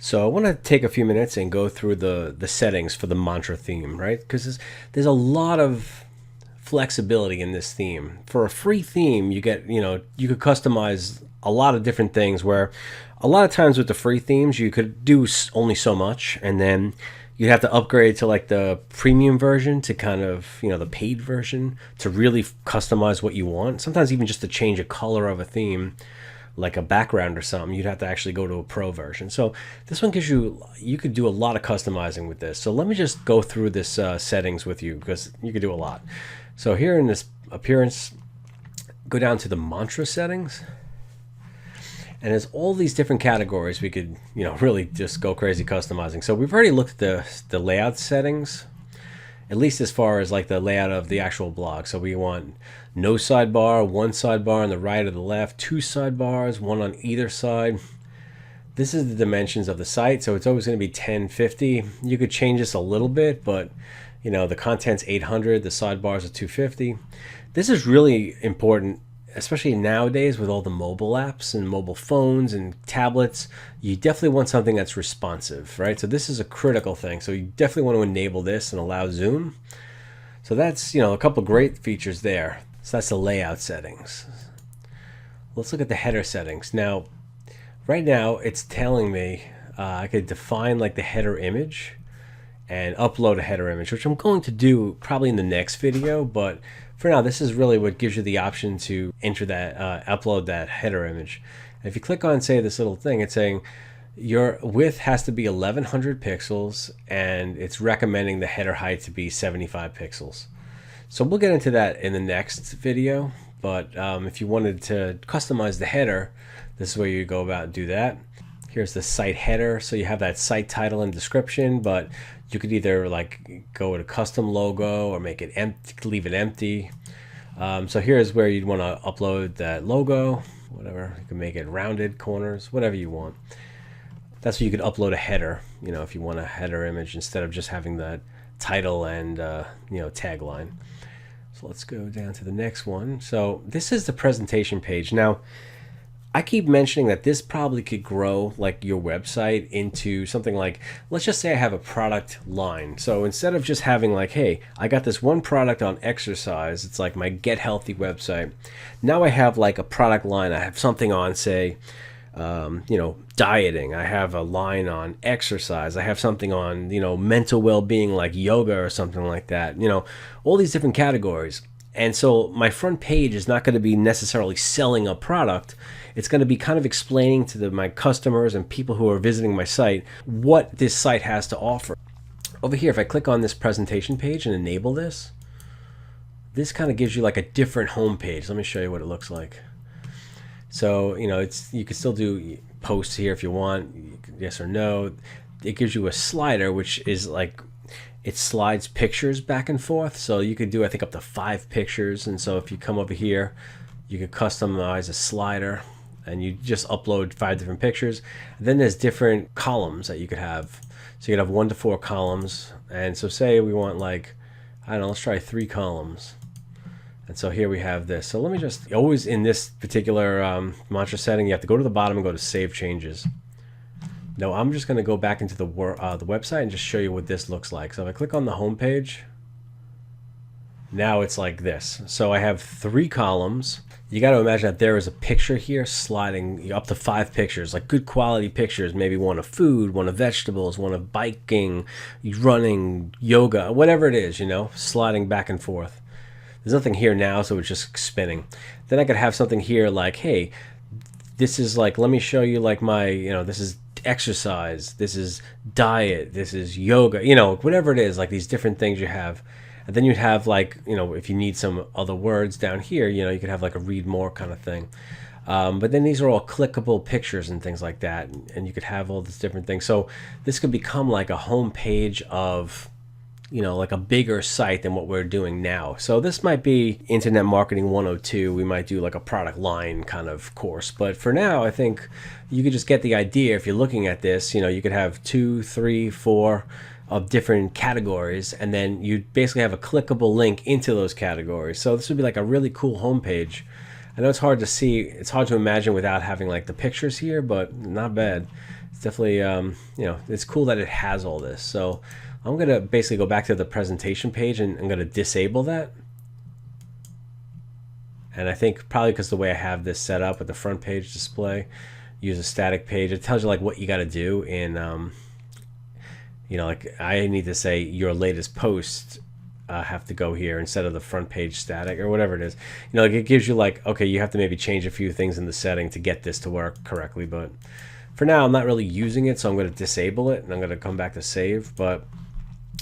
So I want to take a few minutes and go through the settings for the mantra theme, right? Because there's a lot of flexibility in this theme. For a free theme, you get, you could customize a lot of different things where a lot of times with the free themes, you could do only so much, and then you'd have to upgrade to like the premium version to kind of, the paid version to really customize what you want. Sometimes even just to change a color of a theme, like a background or something, you'd have to actually go to a pro version. So this one gives you could do a lot of customizing with this. So let me just go through this settings with you because you could do a lot. So here in this appearance, go down to the mantra settings, and there's all these different categories we could, really just go crazy customizing. So we've already looked at the layout settings, at least as far as like the layout of the actual blog. So we want no sidebar, one sidebar on the right or the left, two sidebars, one on either side. This is the dimensions of the site, so it's always going to be 1050. You could change this a little bit, but the content's 800, the sidebars are 250. This is really important, especially nowadays with all the mobile apps and mobile phones and tablets. You definitely want something that's responsive, right? So this is a critical thing. So you definitely want to enable this and allow zoom. So that's, a couple great features there. So that's the layout settings. Let's look at the header settings. Now, right now it's telling me I could define like the header image and upload a header image, which I'm going to do probably in the next video, but for now, this is really what gives you the option to enter that, upload that header image. And if you click on, say, this little thing, it's saying your width has to be 1100 pixels, and it's recommending the header height to be 75 pixels. So we'll get into that in the next video, but if you wanted to customize the header, this is where you go about and do that. Here's the site header, so you have that site title and description, but you could either like go with a custom logo or make it empty, leave it empty. So here's where you'd want to upload that logo, whatever. You can make it rounded corners, whatever you want. That's where you could upload a header, if you want a header image instead of just having that title and tagline. So let's go down to the next one. So this is the presentation page. Now, I keep mentioning that this probably could grow like your website into something like, let's just say I have a product line. So instead of just having like, hey, I got this one product on exercise, it's like my Get Healthy website. Now I have like a product line. I have something on, say, dieting. I have a line on exercise. I have something on, mental well-being like yoga or something like that. All these different categories. And so my front page is not going to be necessarily selling a product. It's going to be kind of explaining to my customers and people who are visiting my site what this site has to offer. Over here, if I click on this presentation page and enable this, this kind of gives you like a different home page. Let me show you what it looks like. So, you can still do posts here if you want, yes or no. It gives you a slider, which is like, it slides pictures back and forth. So you could do, I think, up to 5 pictures. And so if you come over here, you could customize a slider and you just upload 5 different pictures. And then there's different columns that you could have. So you could have 1 to 4 columns. And so say we want like, I don't know, let's try 3 columns. And so here we have this. So let me just, always in this particular mantra setting, you have to go to the bottom and go to Save Changes. No, I'm just going to go back into the website and just show you what this looks like. So if I click on the home page, now it's like this. So I have 3 columns. You got to imagine that there is a picture here sliding up to 5 pictures, like good quality pictures, maybe one of food, one of vegetables, one of biking, running, yoga, whatever it is, sliding back and forth. There's nothing here now, so it's just spinning. Then I could have something here like, hey, this is like, let me show you like my, this is exercise, this is diet, this is yoga, whatever it is, like these different things you have. And then you'd have like, if you need some other words down here, you could have like a read more kind of thing. But then these are all clickable pictures and things like that. And you could have all these different things. So this could become like a home page of, like a bigger site than what we're doing now. So this might be Internet Marketing 102. We might do like a product line kind of course. But for now, I think you could just get the idea. If you're looking at this, you could have 2, 3, 4 of different categories, and then you basically have a clickable link into those categories. So this would be like a really cool homepage. I know it's hard to see, it's hard to imagine without having like the pictures here, but not bad. it's definitely, it's cool that it has all this. So I'm going to basically go back to the presentation page and I'm going to disable that. And I think probably because the way I have this set up with the front page display, use a static page, it tells you like what you got to do in, like I need to say your latest post have to go here instead of the front page static or whatever it is. Like it gives you like, okay, you have to maybe change a few things in the setting to get this to work correctly. But for now, I'm not really using it, so I'm going to disable it and I'm going to come back to save. But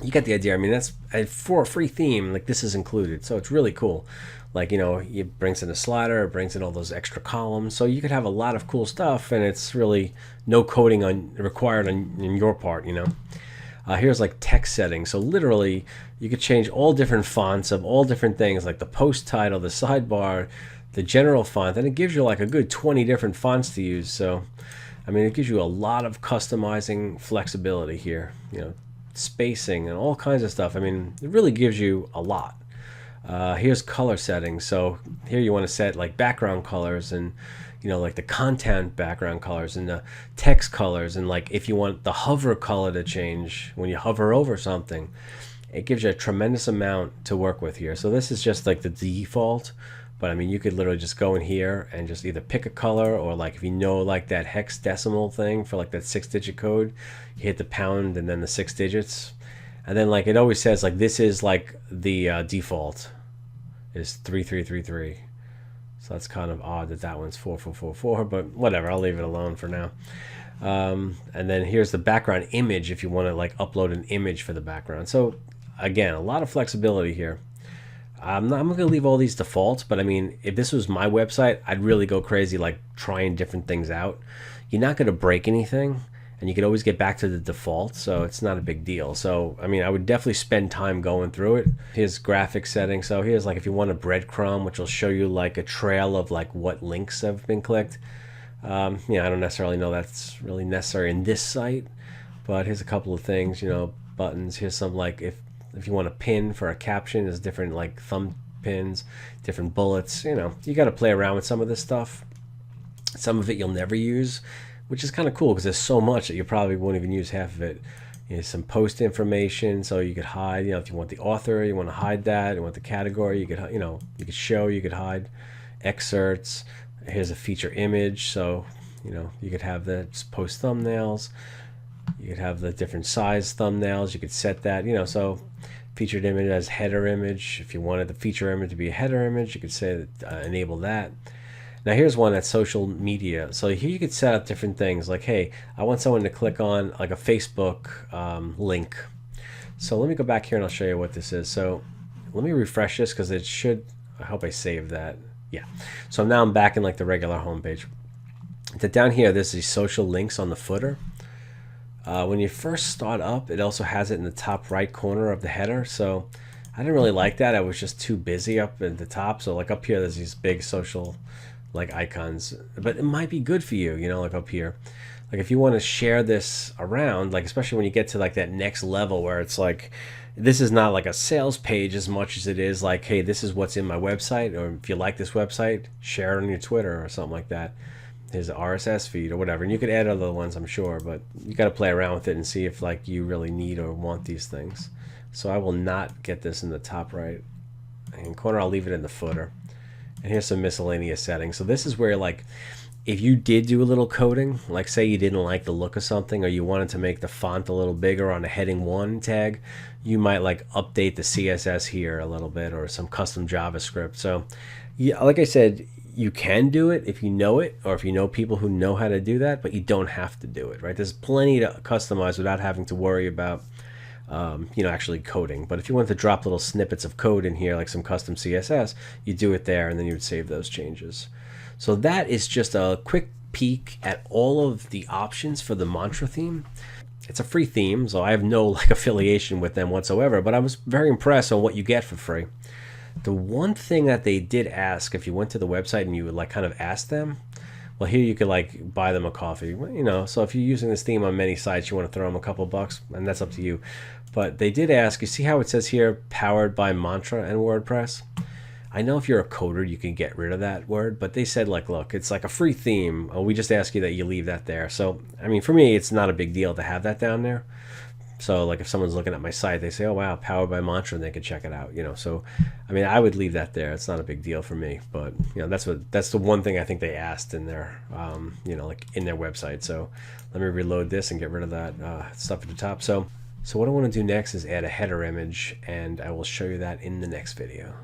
you get the idea. I mean, that's for a free theme, like this is included, so it's really cool. Like, it brings in a slider, it brings in all those extra columns, so you could have a lot of cool stuff, and it's really no coding required on your part. Here's like text settings. So literally, you could change all different fonts of all different things, like the post title, the sidebar, the general font, and it gives you like a good 20 different fonts to use. So, I mean, it gives you a lot of customizing flexibility here. Spacing and all kinds of stuff. I mean, it really gives you a lot. Here's color settings. So here you want to set like background colors and like the content background colors and the text colors, and like if you want the hover color to change when you hover over something, it gives you a tremendous amount to work with here. So this is just like the default, but I mean you could literally just go in here and just either pick a color, or like if like that hex decimal thing for like that 6-digit code, you hit the pound and then the 6 digits, and then like it always says like this is like the default is 3333. So that's kind of odd that one's 4444, but whatever, I'll leave it alone for now. And then here's the background image if you want to like upload an image for the background. So again, a lot of flexibility here. I'm going to leave all these defaults, but I mean, if this was my website, I'd really go crazy like trying different things out. You're not going to break anything, and you can always get back to the default, so it's not a big deal. So I mean, I would definitely spend time going through it. Here's graphic settings. So here's like if you want a breadcrumb, which will show you like a trail of like what links have been clicked. I don't necessarily know that's really necessary in this site, but here's a couple of things. Buttons. Here's some like if you want a pin for a caption, there's different like thumb pins, different bullets. You got to play around with some of this stuff. Some of it you'll never use, which is kind of cool because there's so much that you probably won't even use half of it. Some post information, so you could hide. If you want the author, you want to hide that. You want the category, you could you could show, you could hide excerpts. Here's a feature image, so you could have the post thumbnails. You could have the different size thumbnails. You could set that. So featured image as header image. If you wanted the feature image to be a header image, you could say enable that. Now here's one that's social media. So here you could set up different things like, hey, I want someone to click on like a Facebook link. So let me go back here and I'll show you what this is. So let me refresh this because it should, I hope I saved that. Yeah. So now I'm back in like the regular homepage. Down here, there's these social links on the footer. When you first start up, it also has it in the top right corner of the header. So I didn't really like that. I was just too busy up at the top. So like up here, there's these big social like icons, but it might be good for you, like up here. Like if you want to share this around, like especially when you get to like that next level where it's like, this is not like a sales page as much as it is like, hey, this is what's in my website, or if you like this website, share it on your Twitter or something like that. Here's an RSS feed or whatever, and you could add other ones, I'm sure, but you got to play around with it and see if like you really need or want these things. So I will not get this in the top right hand corner. I'll leave it in the footer. And here's some miscellaneous settings. So this is where like if you did do a little coding, like say you didn't like the look of something, or you wanted to make the font a little bigger on a heading 1 tag, you might like update the CSS here a little bit, or some custom JavaScript. So yeah, like I said, you can do it if you know it, or if you know people who know how to do that, but you don't have to do it, right? There's plenty to customize without having to worry about actually coding. But if you want to drop little snippets of code in here, like some custom CSS, you do it there, and then you would save those changes. So that is just a quick peek at all of the options for the Mantra theme. It's a free theme, so I have no like affiliation with them whatsoever, but I was very impressed on what you get for free. The one thing that they did ask, if you went to the website and you would like kind of ask them, well, here you could like buy them a coffee, so if you're using this theme on many sites, you want to throw them a couple bucks, and that's up to you. But they did ask, you see how it says here, powered by Mantra and WordPress? I know if you're a coder, you can get rid of that word, but they said like, look, it's like a free theme. We just ask you that you leave that there. So, I mean, for me, it's not a big deal to have that down there. So like if someone's looking at my site, they say, oh, wow, powered by Mantra, and they could check it out, you know. So, I mean, I would leave that there. It's not a big deal for me, but you know, that's the one thing I think they asked in their, you know, like in their website. So let me reload this and get rid of that stuff at the top. So what I want to do next is add a header image, and I will show you that in the next video.